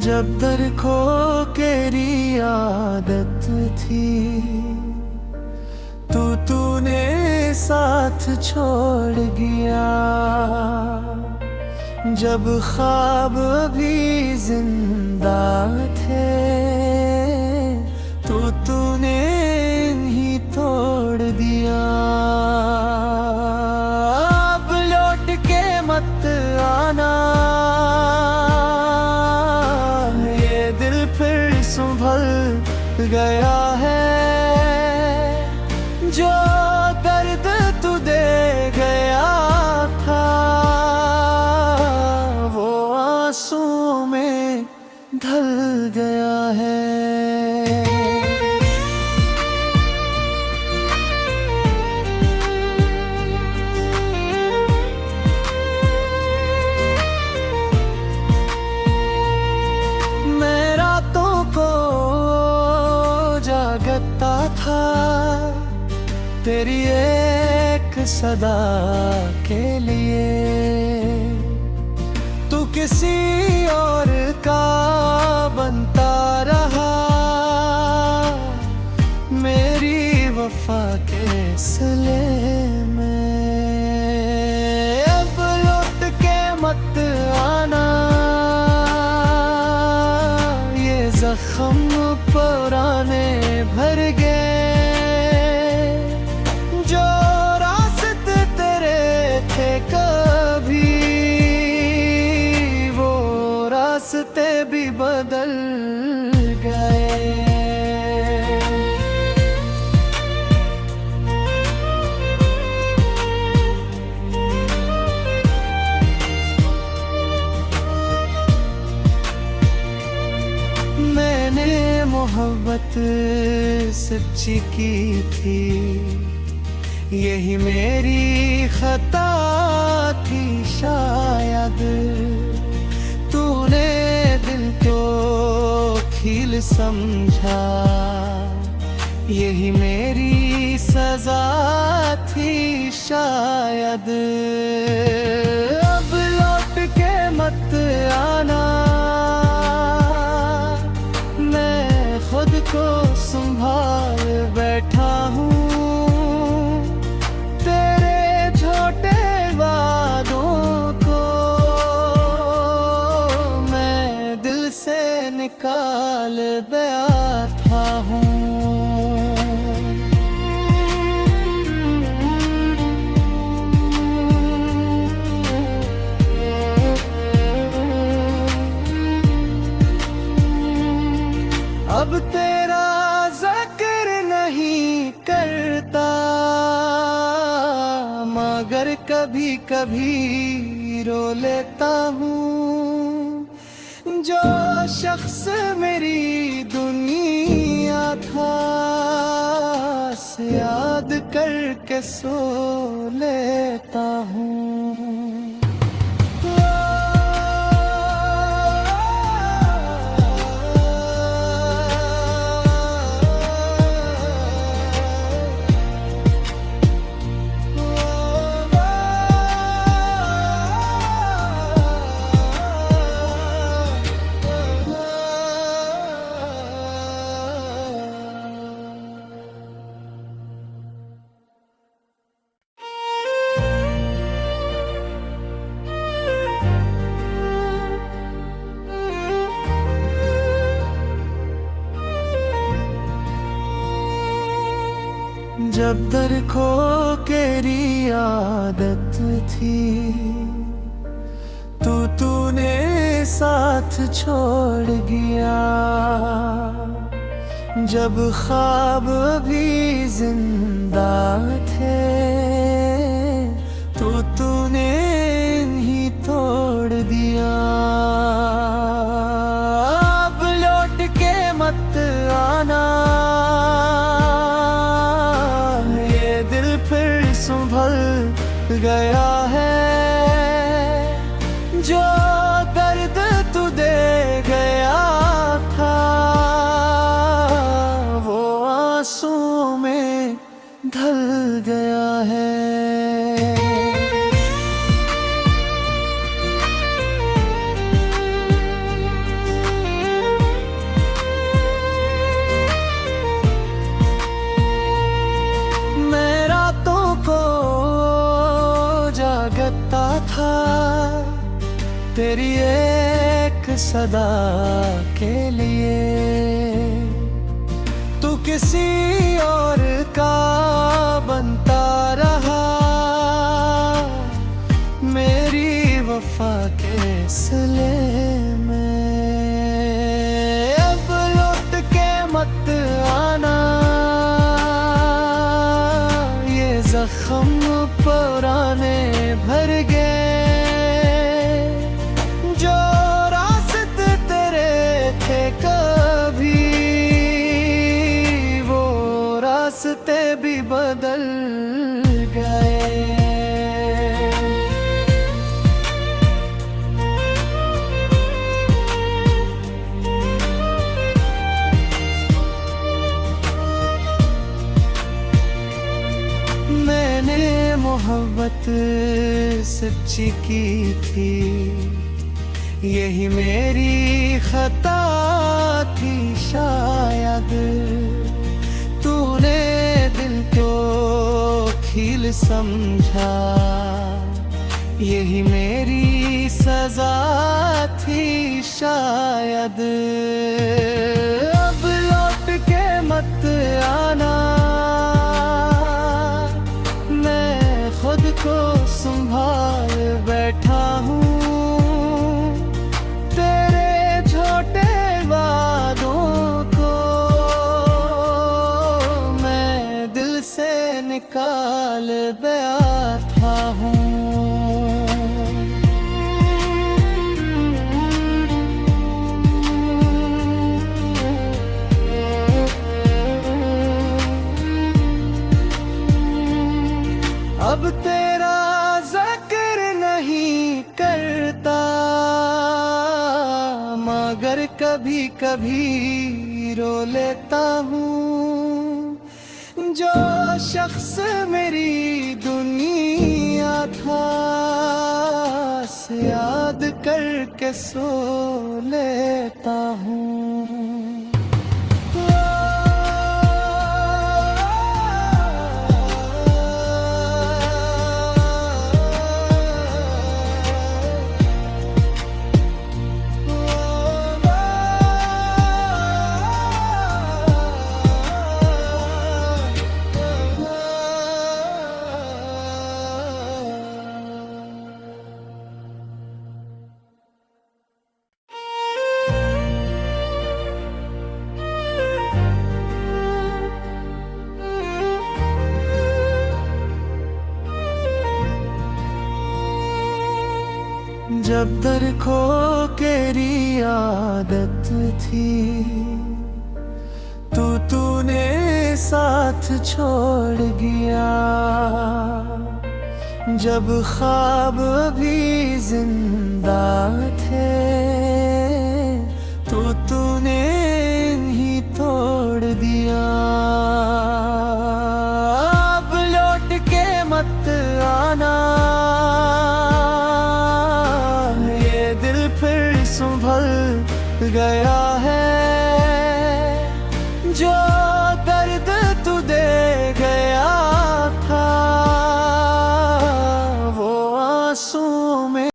जब दर खो केरी आदत थी, तूने साथ छोड़ गया। जब ख्वाब भी जिंदा थे, तूने ही तोड़ दिया। अब लौट के मत आना, ये दिल फिर संभल गया है। जो दर्द तू दे गया था, वो आंसू में ढल गया है। मैं रातों को जागता था तेरी एक सदा के लिए। तू किसी और का बनता रहा, मेरी वफा के सिले में। अब लौट के मत आना, ये जख्म पुराने भर गए। जो रास्ते तेरे थे कभी, वो रास्ते भी बदल गए। मैंने मोहब्बत सच्ची की थी, यही मेरी खता थी शायद। तूने दिल को खील समझा, यही मेरी सजा थी शायद। अब लौट के मत आना, मैं खुद को संभाल बैठा हूँ। तेरे छोटे वादों को मैं दिल से निकाल बैठा हूँ। अब तेरा जिक्र नहीं करता, मगर कभी कभी रो लेता हूँ। जो शख्स मेरी दुनिया था, से याद करके सो लेता हूँ। जब दर खो केरी आदत थी, तूने साथ छोड़ गया। जब ख्वाब भी जिंदा थे, तूने ही तोड़ दिया। अब लौट के मत आना, संभल गया है। जो दर्द तू दे गया था, वो आंसू में ढल गया है। तेरी एक सदा के लिए। तू किसी और का बनता रहा, मेरी वफा के सिले में। अब लौट के मत आना, ये जख्म पुराने भर गए। जो रास्ते तेरे थे कभी, वो रास्ते भी बदल गए। मैंने मोहब्बत सच्ची की थी, यही मेरी खता थी शायद। तूने दिल को खील समझा, यही मेरी सजा थी शायद। अब लौट के मत आना, खुद को संभाल बैठा हूँ। तेरे झूठे वादों को मैं दिल से निकाल बैठा हूँ। अब तेरा जिक्र नहीं करता, मगर कभी कभी रो लेता हूँ। जो शख्स मेरी दुनिया था, से याद करके सो लेता हूँ। जब दर खो केरी आदत थी, तूने साथ छोड़ गया। जब ख्वाब भी जिंदा थे, तूने इन्हीं तोड़ दिया। अब लौट के मत आना, संभल गया है। जो